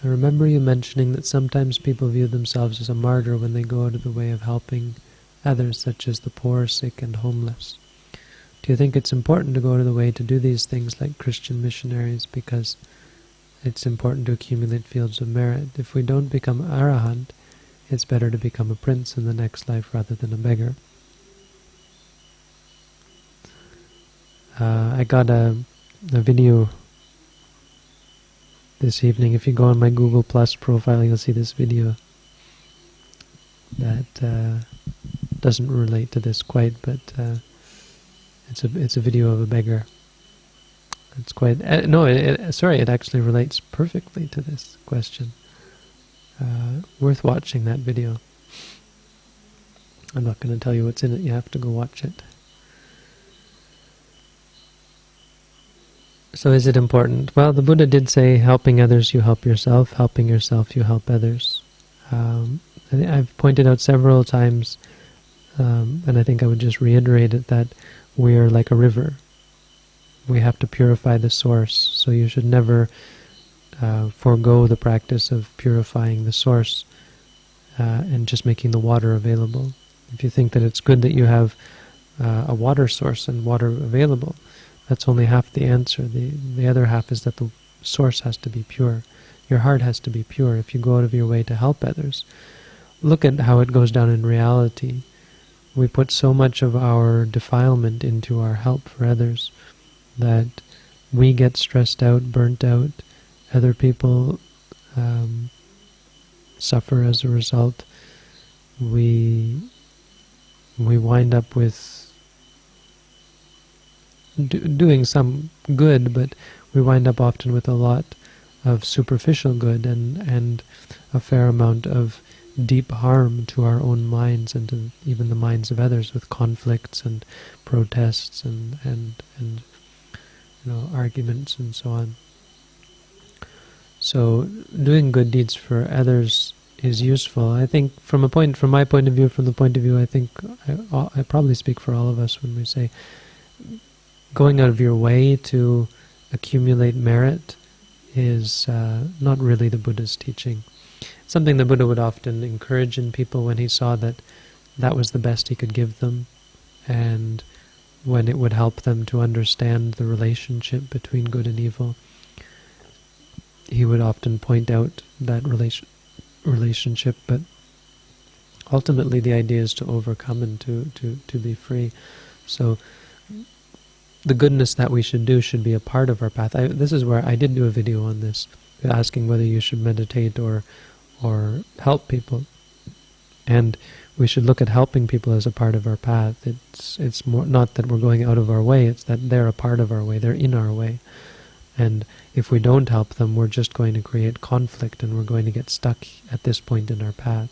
I remember you mentioning that sometimes people view themselves as a martyr when they go out of the way of helping others, such as the poor, sick, and homeless. Do you think it's important to go out of the way to do these things like Christian missionaries because it's important to accumulate fields of merit? If we don't become arahant, it's better to become a prince in the next life rather than a beggar. I got a video this evening. If you go on my Google Plus profile, you'll see this video that doesn't relate to this quite, but it's a video of a beggar. It's quite it actually relates perfectly to this question. Worth watching that video. I'm not going to tell you what's in it. You have to go watch it. So is it important? Well, the Buddha did say, helping others you help yourself, helping yourself you help others. I've pointed out several times, and I think I would just reiterate it, that we are like a river. We have to purify the source, so you should never forego the practice of purifying the source and just making the water available. If you think that it's good that you have a water source and water available, that's only half the answer. The other half is that the source has to be pure. Your heart has to be pure. If you go out of your way to help others, look at how it goes down in reality. We put so much of our defilement into our help for others that we get stressed out, burnt out. Other people suffer as a result. We wind up with doing some good, but we wind up often with a lot of superficial good and a fair amount of deep harm to our own minds and to even the minds of others, with conflicts and protests and arguments and so on. So doing good deeds for others is useful. I think from my point of view, I think I probably speak for all of us when we say going out of your way to accumulate merit is not really the Buddha's teaching. Something the Buddha would often encourage in people when he saw that was the best he could give them, and when it would help them to understand the relationship between good and evil. He would often point out that relationship, but ultimately the idea is to overcome and to be free. So the goodness that we should do should be a part of our path. This is where I did do a video on this, asking whether you should meditate or help people. And we should look at helping people as a part of our path. It's more not that we're going out of our way, it's that they're a part of our way, they're in our way. And if we don't help them, we're just going to create conflict and we're going to get stuck at this point in our path.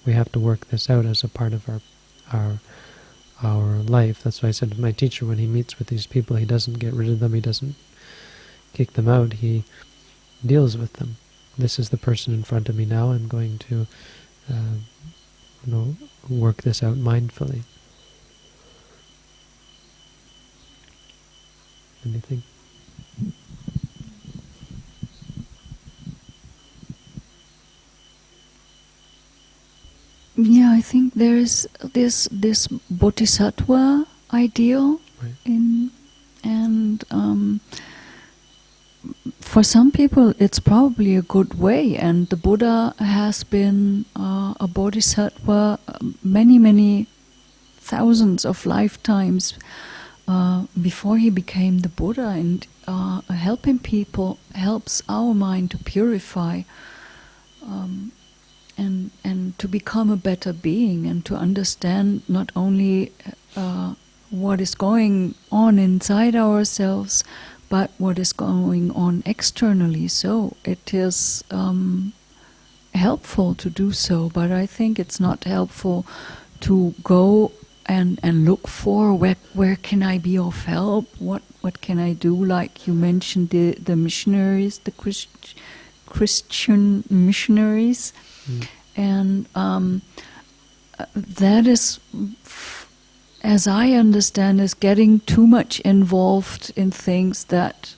We have to work this out as a part of our life. That's why I said to my teacher, when he meets with these people, he doesn't get rid of them, he doesn't kick them out, he deals with them. This is the person in front of me now, I'm going to work this out mindfully. Anything? Yeah, I think there's this Bodhisattva ideal, right. and for some people it's probably a good way, and the Buddha has been a Bodhisattva many thousands of lifetimes before he became the Buddha, and helping people helps our mind to purify and to become a better being, and to understand not only what is going on inside ourselves, but what is going on externally. So it is helpful to do so, but I think it's not helpful to go and look for where can I be of help, what can I do, like you mentioned the missionaries, the Christian missionaries. And that is, as I understand, is getting too much involved in things that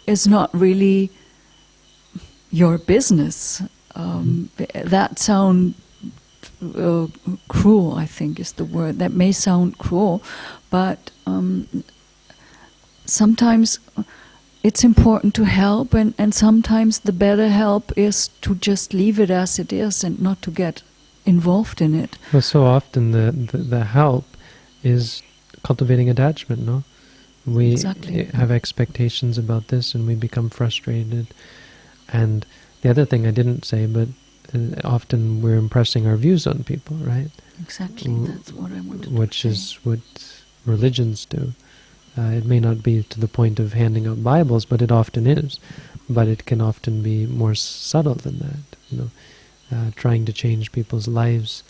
is not really your business. That sound cruel, I think is the word. That may sound cruel, but sometimes it's important to help, and sometimes the better help is to just leave it as it is and not to get involved in it. Well, so often the help is cultivating attachment, no? We Exactly. have expectations about this and we become frustrated. And the other thing I didn't say, but often we're impressing our views on people, right? Exactly, that's what I wanted to Which say. is what religions do. It may not be to the point of handing out Bibles, but it often is. But it can often be more subtle than that, you know, trying to change people's lives,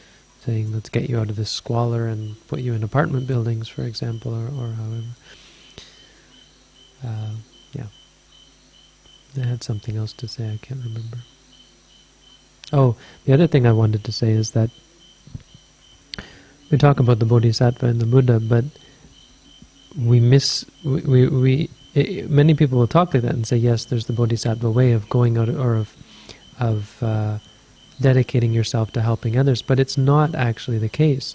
saying, let's get you out of this squalor and put you in apartment buildings, for example, or however. Yeah. I had something else to say, I can't remember. Oh, the other thing I wanted to say is that we talk about the Bodhisattva and the Buddha, but many people will talk like that and say, yes, there's the Bodhisattva way of going out, or of dedicating yourself to helping others, but it's not actually the case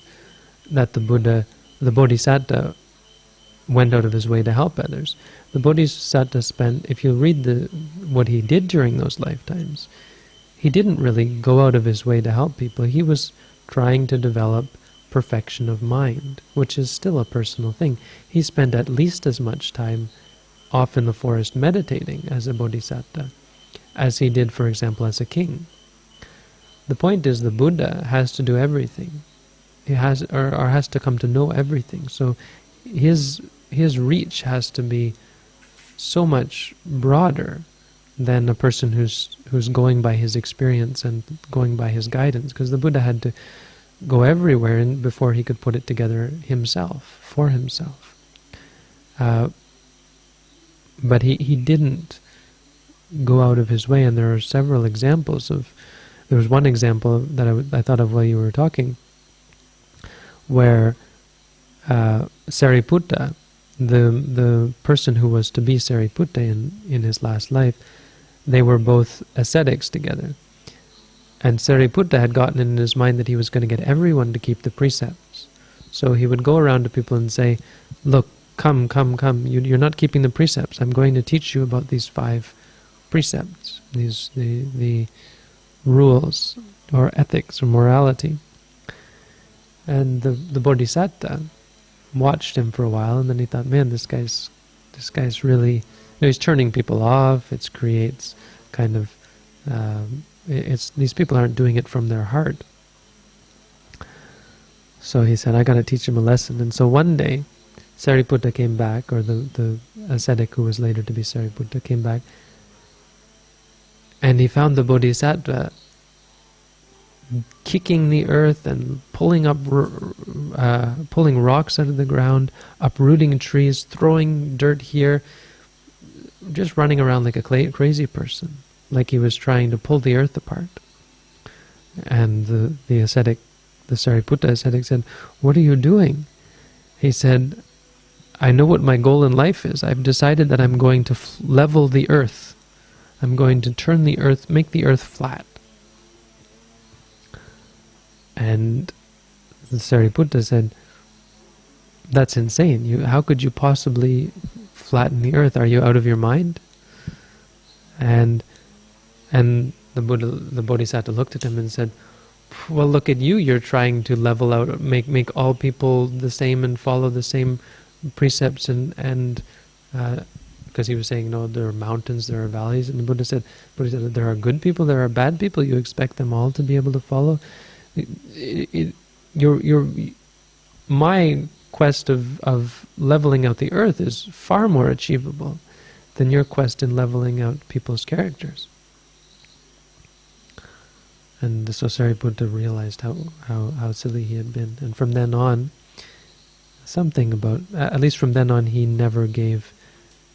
that the Bodhisattva went out of his way to help others. The Bodhisattva if you read what he did during those lifetimes, he didn't really go out of his way to help people. He was trying to develop perfection of mind, which is still a personal thing. He spent at least as much time off in the forest meditating as a Bodhisattva as he did, for example, as a king. The point is, the Buddha has to do everything. He has to come to know everything. So his reach has to be so much broader than a person who's going by his experience and going by his guidance, because the Buddha had to go everywhere before he could put it together himself, for himself. But he didn't go out of his way, and there are several examples of. There was one example that I thought of while you were talking, where Sariputta, the person who was to be Sariputta in his last life, they were both ascetics together. And Sariputta had gotten in his mind that he was going to get everyone to keep the precepts. So he would go around to people and say, look, come, you're not keeping the precepts. I'm going to teach you about these 5 precepts, the rules, or ethics, or morality. And the Bodhisattva watched him for a while, and then he thought, man, this guy's really, he's turning people off. It creates kind of, these people aren't doing it from their heart. So he said, I got to teach him a lesson. And so one day, Sariputta came back, or the ascetic who was later to be Sariputta came back, and he found the Bodhisattva kicking the earth and pulling rocks out of the ground, uprooting trees, throwing dirt here, just running around like a crazy person, like he was trying to pull the earth apart. And the ascetic, the Sariputta ascetic, said, "What are you doing?" He said, "I know what my goal in life is. I've decided that I'm going to level the earth. I'm going to turn the earth, make the earth flat." And the Sariputta said, "That's insane. How could you possibly flatten the earth? Are you out of your mind?" And the Bodhisattva looked at him and said, "Well, look at you. You're trying to level out, make all people the same and follow the same precepts, and because he was saying, no, there are mountains, there are valleys." And the Buddha said, "There are good people, there are bad people. You expect them all to be able to follow? My quest of leveling out the earth is far more achievable than your quest in leveling out people's characters." And so Sariputta realized how silly he had been. And from then on, at least from then on, he never gave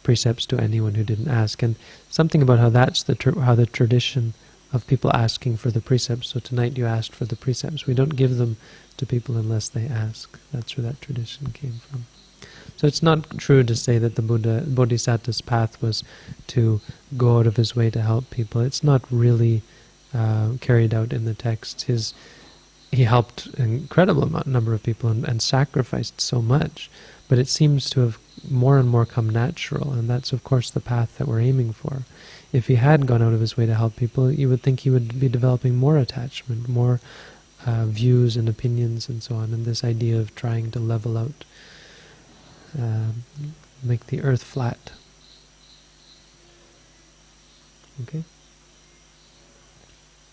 precepts to anyone who didn't ask. And something about how that's how the tradition of people asking for the precepts. So tonight you asked for the precepts. We don't give them to people unless they ask. That's where that tradition came from. So it's not true to say that the Bodhisattva's path was to go out of his way to help people. It's not really carried out in the text. He helped an incredible number of people and sacrificed so much, but it seems to have more and more come natural, and that's of course the path that we're aiming for. If he had gone out of his way to help people, you would think he would be developing more attachment, more views and opinions and so on, and this idea of trying to level out, make the earth flat. Okay?